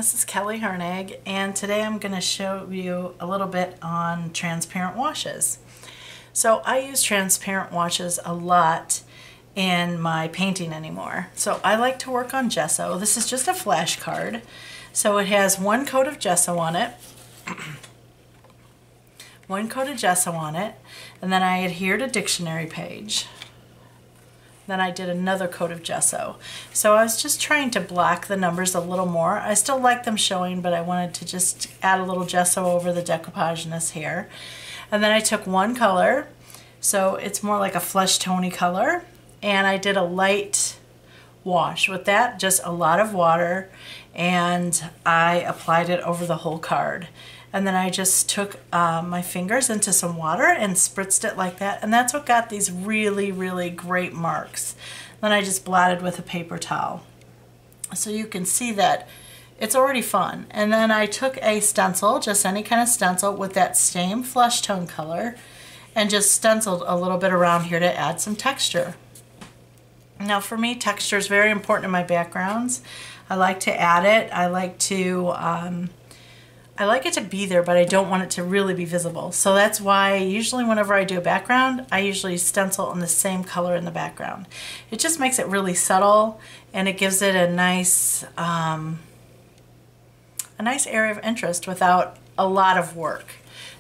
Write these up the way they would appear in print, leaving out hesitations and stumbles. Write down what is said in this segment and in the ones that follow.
this is Kelly Hoernig, and today I'm going to show you a little bit on transparent washes. So I use transparent washes a lot in my painting anymore. So I like to work on gesso. This is just a flashcard. So it has one coat of gesso on it, one coat of gesso on it, and then I adhered a dictionary page. Then I did another coat of gesso. So I was just trying to block the numbers a little more. I still like them showing, but I wanted to just add a little gesso over the decoupageness here. And then I took one color, so it's more like a flesh tony color, and I did a light wash with that, just a lot of water, and I applied it over the whole card. And then I just took my fingers into some water and spritzed it like that, and that's what got these really, really great marks. Then I just blotted with a paper towel. So you can see that it's already fun. And then I took a stencil, just any kind of stencil, with that same flesh tone color, and just stenciled a little bit around here to add some texture. Now for me, texture is very important in my backgrounds. I like to add it. I like it to be there, but I don't want it to really be visible. So that's why usually whenever I do a background, I usually stencil in the same color in the background. It just makes it really subtle, and it gives it a nice area of interest without a lot of work.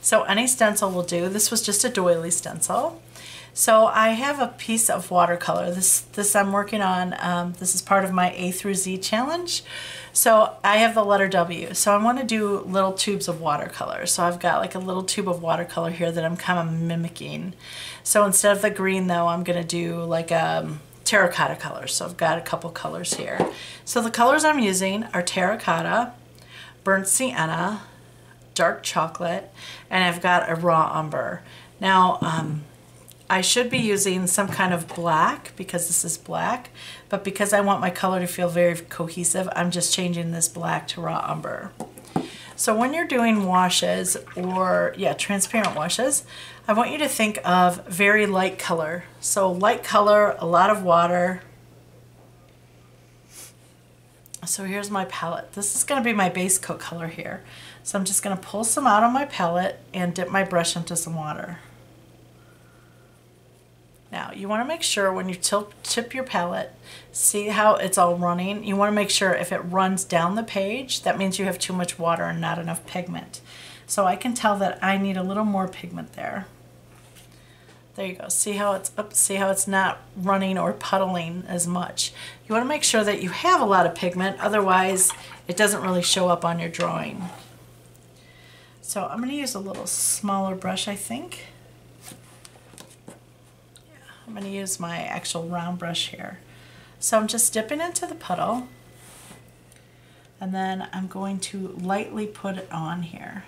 So any stencil will do. This was just a doily stencil. So I have a piece of watercolor. This I'm working on. This is part of my A through Z challenge. So I have the letter W. So I want to do little tubes of watercolor. So I've got like a little tube of watercolor here that I'm kind of mimicking. So instead of the green though, I'm going to do like a terracotta color. So I've got a couple colors here. So the colors I'm using are terracotta, burnt sienna, dark chocolate, and I've got a raw umber. Now, I should be using some kind of black because this is black, but because I want my color to feel very cohesive, I'm just changing this black to raw umber. So when you're doing washes, or transparent washes, I want you to think of very light color. So light color, a lot of water. So here's my palette. This is going to be my base coat color here. So I'm just going to pull some out on my palette and dip my brush into some water. Now, you want to make sure when you tip your palette, see how it's all running? You want to make sure if it runs down the page, that means you have too much water and not enough pigment. So I can tell that I need a little more pigment there. There you go. See how it's not running or puddling as much. You want to make sure that you have a lot of pigment, otherwise it doesn't really show up on your drawing. So I'm going to use a little smaller brush, I think. I'm going to use my actual round brush here. So I'm just dipping into the puddle, and then I'm going to lightly put it on here.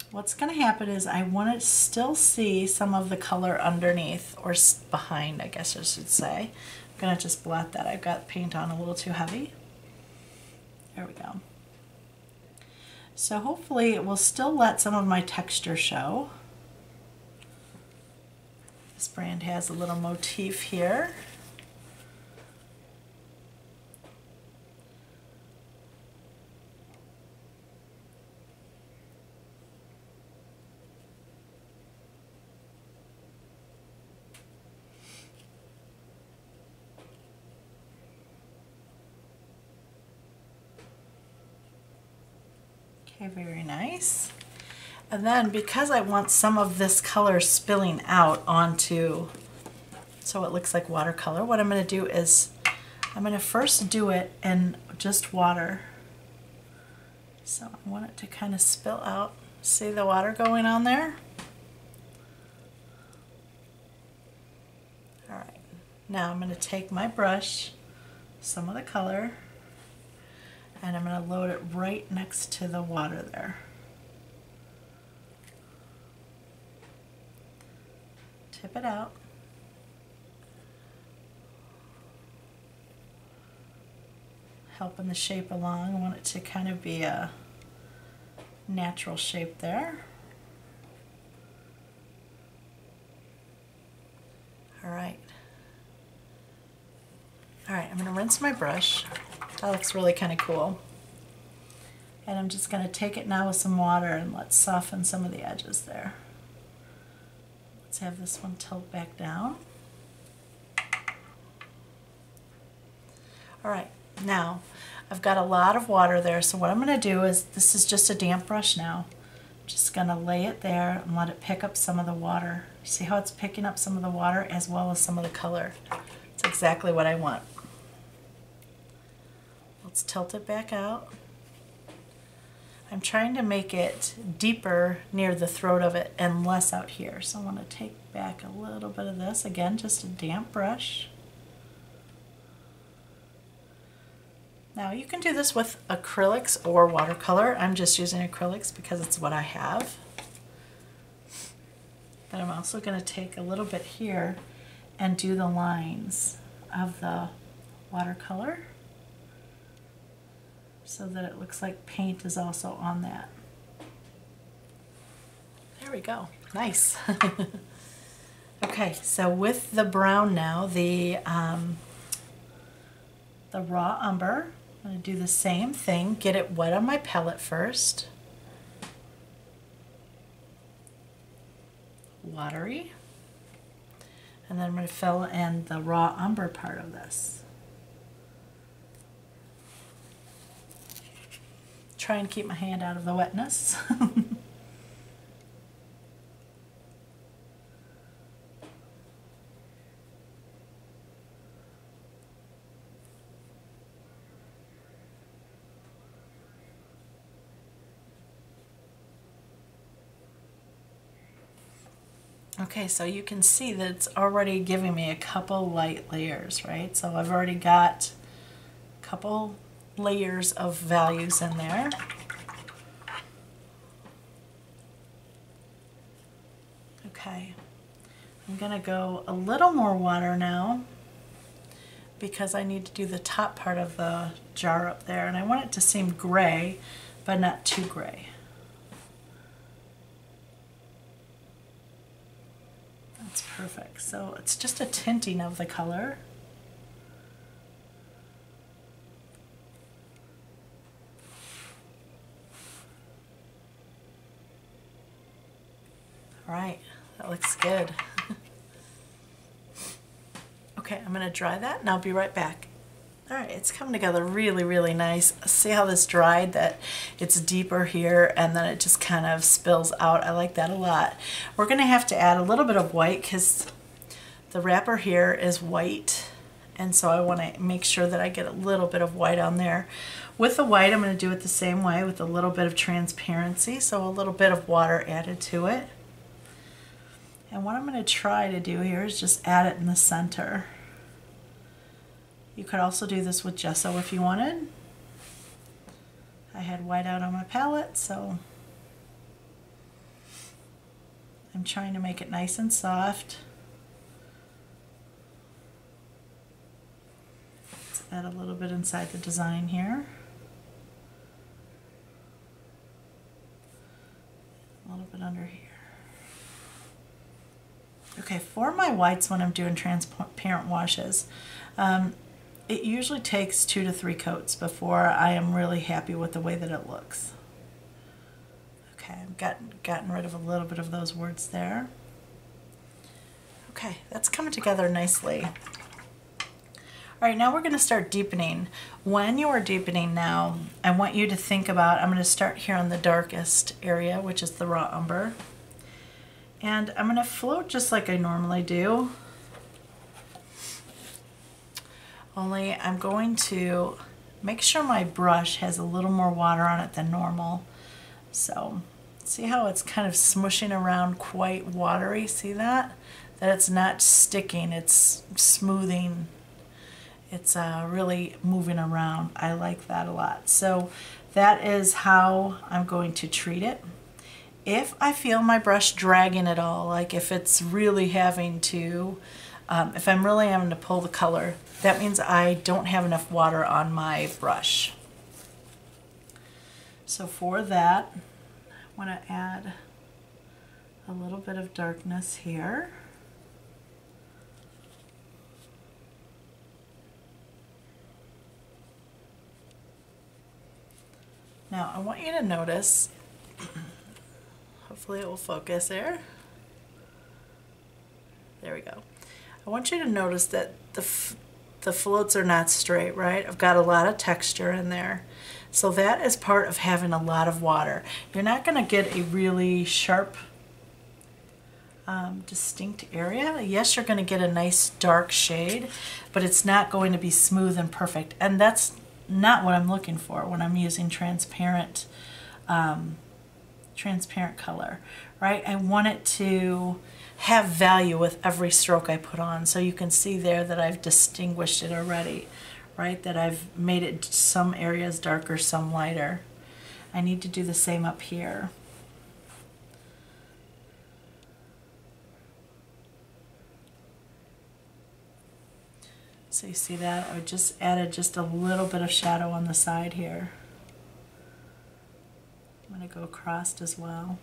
What's going to happen is I want to still see some of the color underneath, or behind, I guess I should say. I'm going to just blot that. I've got paint on a little too heavy. There we go. So hopefully it will still let some of my texture show. This brand has a little motif here. Okay, very nice. And then because I want some of this color spilling out onto, so it looks like watercolor, what I'm going to do is I'm going to first do it in just water. So I want it to kind of spill out. See the water going on there? All right, now I'm going to take my brush, some of the color, and I'm going to load it right next to the water there. Tip it out. Helping the shape along. I want it to kind of be a natural shape there. All right. All right, I'm gonna rinse my brush. That looks really kind of cool. And I'm just gonna take it now with some water and let's soften some of the edges there. Let's have this one tilt back down. All right, now I've got a lot of water there, so what I'm gonna do is, this is just a damp brush now. I'm just gonna lay it there and let it pick up some of the water. See how it's picking up some of the water as well as some of the color? It's exactly what I want. Let's tilt it back out. I'm trying to make it deeper near the throat of it and less out here. So I want to take back a little bit of this. Again, just a damp brush. Now you can do this with acrylics or watercolor. I'm just using acrylics because it's what I have. But I'm also going to take a little bit here and do the lines of the watercolor, so that it looks like paint is also on that. There we go. Nice. Okay, so with the brown now, the raw umber, I'm going to do the same thing. Get it wet on my palette first. Watery. And then I'm going to fill in the raw umber part of this. Try and keep my hand out of the wetness. Okay, so you can see that it's already giving me a couple light layers, right? So I've already got a couple layers of values in there. Okay, I'm gonna go a little more water now because I need to do the top part of the jar up there, and I want it to seem gray, but not too gray. That's perfect. So it's just a tinting of the color. All right, that looks good. Okay, I'm gonna dry that and I'll be right back. All right, it's coming together really, really nice. See how this dried, that it's deeper here and then it just kind of spills out. I like that a lot. We're gonna have to add a little bit of white because the wrapper here is white, and so I wanna make sure that I get a little bit of white on there. With the white, I'm gonna do it the same way with a little bit of transparency, so a little bit of water added to it. And what I'm going to try to do here is just add it in the center. You could also do this with gesso if you wanted. I had white out on my palette, so I'm trying to make it nice and soft. Let's add a little bit inside the design here. A little bit under here. Okay, for my whites when I'm doing transparent washes, it usually takes 2 to 3 coats before I am really happy with the way that it looks. Okay, I've gotten rid of a little bit of those words there. Okay, that's coming together nicely. All right, now we're going to start deepening. When you are deepening now, I want you to think about, I'm going to start here on the darkest area, which is the raw umber. And I'm going to float just like I normally do. Only I'm going to make sure my brush has a little more water on it than normal. So see how it's kind of smushing around quite watery? See that? That it's not sticking, it's smoothing. It's really moving around. I like that a lot. So that is how I'm going to treat it. If I feel my brush dragging at all, like if it's really having to, if I'm really having to pull the color, that means I don't have enough water on my brush. So for that, I want to add a little bit of darkness here. Now I want you to notice, hopefully it will focus there. There we go. I want you to notice that the floats are not straight, right? I've got a lot of texture in there. So that is part of having a lot of water. You're not going to get a really sharp, distinct area. Yes, you're going to get a nice dark shade, but it's not going to be smooth and perfect. And that's not what I'm looking for when I'm using transparent color, right? I want it to have value with every stroke I put on. So you can see there that I've distinguished it already, right? That I've made it some areas darker, some lighter. I need to do the same up here. So you see that? I just added just a little bit of shadow on the side here. I'm going to go across as well.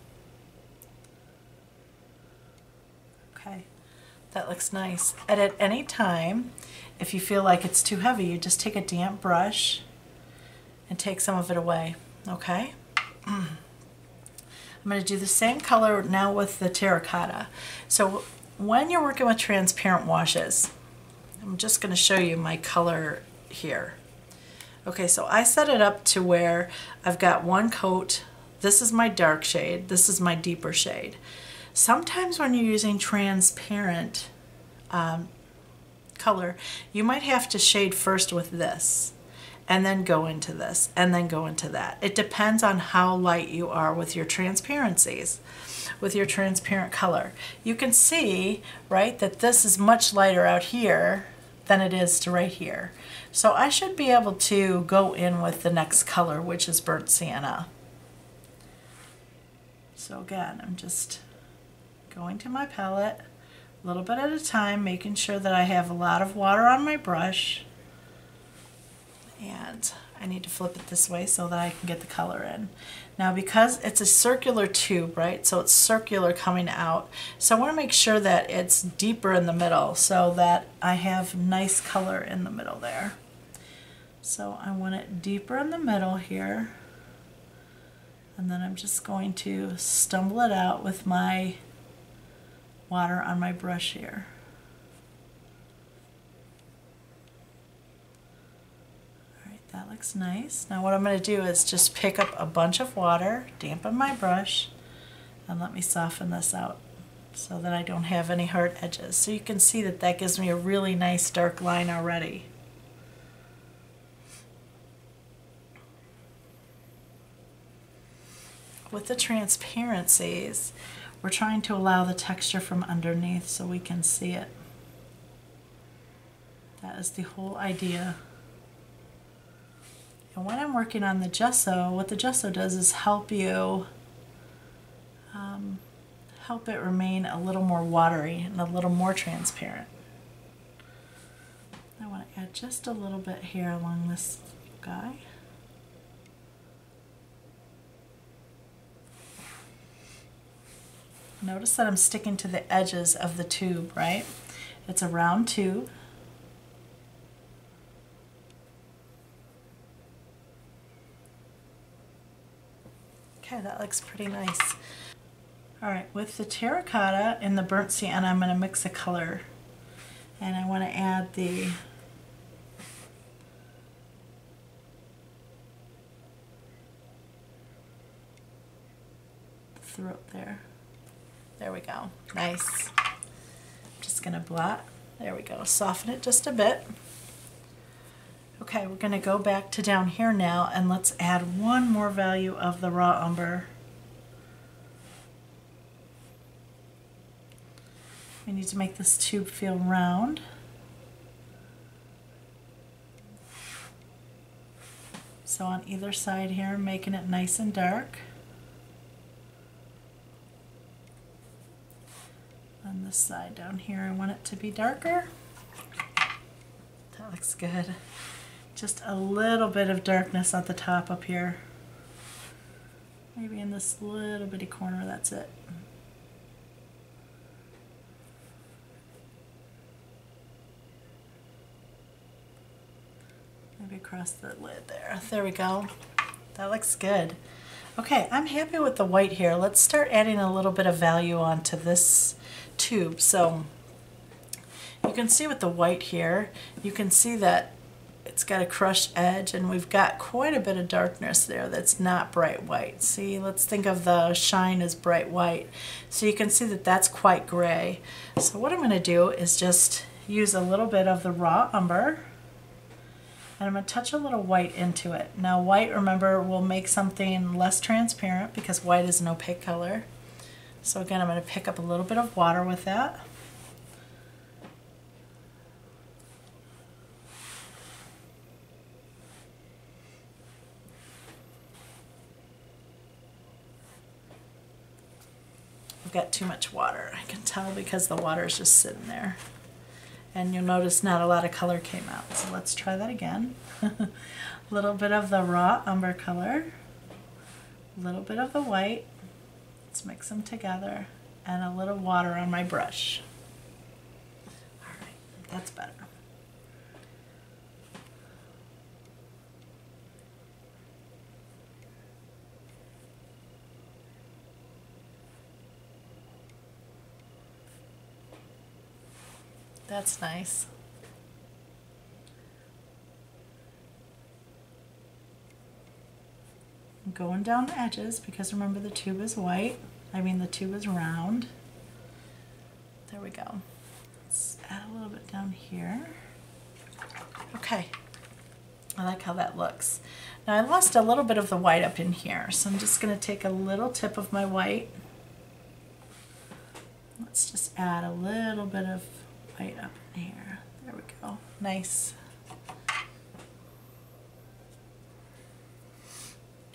Okay, that looks nice. And at any time, if you feel like it's too heavy, you just take a damp brush and take some of it away, okay? I'm going to do the same color now with the terracotta. So when you're working with transparent washes, I'm just going to show you my color here. Okay, so I set it up to where I've got one coat. This is my dark shade. This is my deeper shade. Sometimes when you're using transparent color, you might have to shade first with this, and then go into this, and then go into that. It depends on how light you are with your transparencies, with your transparent color. You can see, right, that this is much lighter out here than it is to right here. So I should be able to go in with the next color, which is burnt sienna. So again, I'm just going to my palette a little bit at a time, making sure that I have a lot of water on my brush. And I need to flip it this way so that I can get the color in. Now because it's a circular tube, right, so it's circular coming out, so I want to make sure that it's deeper in the middle so that I have nice color in the middle there. So I want it deeper in the middle here, and then I'm just going to stumble it out with my water on my brush here. Alright, that looks nice. Now what I'm going to do is just pick up a bunch of water, dampen my brush, and let me soften this out so that I don't have any hard edges. So you can see that that gives me a really nice dark line already. With the transparencies, we're trying to allow the texture from underneath so we can see it. That is the whole idea. And when I'm working on the gesso, what the gesso does is help you, help it remain a little more watery and a little more transparent. I want to add just a little bit here along this guy. Notice that I'm sticking to the edges of the tube, right? It's a round tube. Okay, that looks pretty nice. Alright, with the terracotta and the burnt sienna, I'm going to mix a color. And I want to add the throat there. There we go. Nice. I'm just going to blot. There we go. Soften it just a bit. Okay, we're going to go back to down here now, and let's add one more value of the raw umber. We need to make this tube feel round. So on either side here, making it nice and dark. On this side down here, I want it to be darker. That looks good. Just a little bit of darkness at the top up here. Maybe in this little bitty corner, that's it. Maybe across the lid there. There we go. That looks good. Okay, I'm happy with the white here. Let's start adding a little bit of value onto this tube. So you can see with the white here, you can see that it's got a crushed edge and we've got quite a bit of darkness there that's not bright white. See, let's think of the shine as bright white. So you can see that that's quite gray. So what I'm going to do is just use a little bit of the raw umber and I'm going to touch a little white into it. Now white, remember, will make something less transparent because white is an opaque color. So again, I'm going to pick up a little bit of water with that. I've got too much water. I can tell because the water is just sitting there. And you'll notice not a lot of color came out. So let's try that again. A little bit of the raw umber color, a little bit of the white. Let's mix them together, and a little water on my brush. All right, that's better. That's nice. I'm going down the edges because remember the tube is white. The tube is round. There we go. Let's add a little bit down here. Okay. I like how that looks. Now I lost a little bit of the white up in here, so I'm just going to take a little tip of my white. Let's just add a little bit of white up in here. There we go. Nice.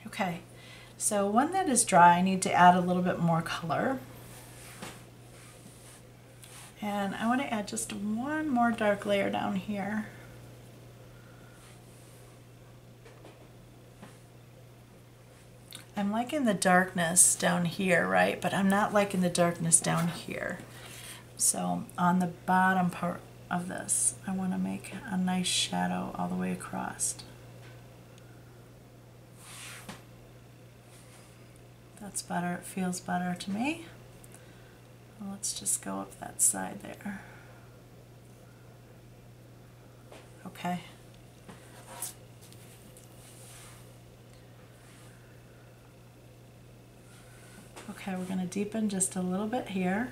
Okay, so when that is dry, I need to add a little bit more color. And I want to add just one more dark layer down here. I'm liking the darkness down here, right? But I'm not liking the darkness down here. So on the bottom part of this, I want to make a nice shadow all the way across. That's better, it feels better to me. Well, let's just go up that side there. Okay. Okay, we're going to deepen just a little bit here.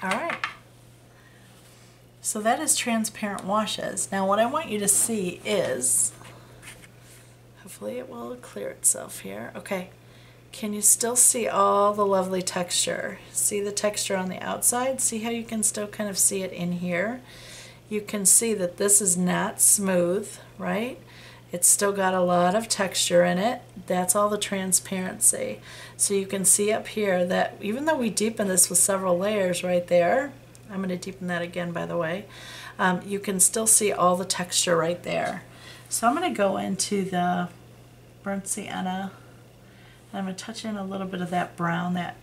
All right, so that is transparent washes. Now what I want you to see is, hopefully it will clear itself here. Okay, can you still see all the lovely texture? See the texture on the outside? See how you can still kind of see it in here? You can see that this is not smooth, right? It's still got a lot of texture in it. That's all the transparency. So you can see up here that even though we deepen this with several layers right there, I'm going to deepen that again by the way, you can still see all the texture right there. So I'm going to go into the burnt sienna and I'm going to touch in a little bit of that brown, that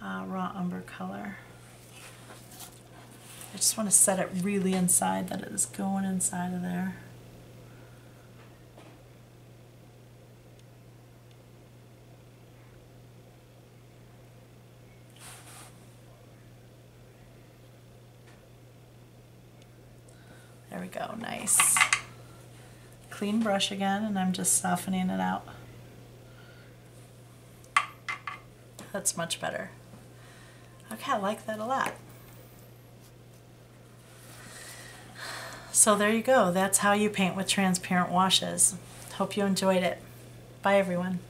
raw umber color. I just want to set it really inside, that it is going inside of there. There we go, nice. Clean brush again, and I'm just softening it out. That's much better. Okay, I like that a lot. So there you go. That's how you paint with transparent washes. Hope you enjoyed it. Bye everyone.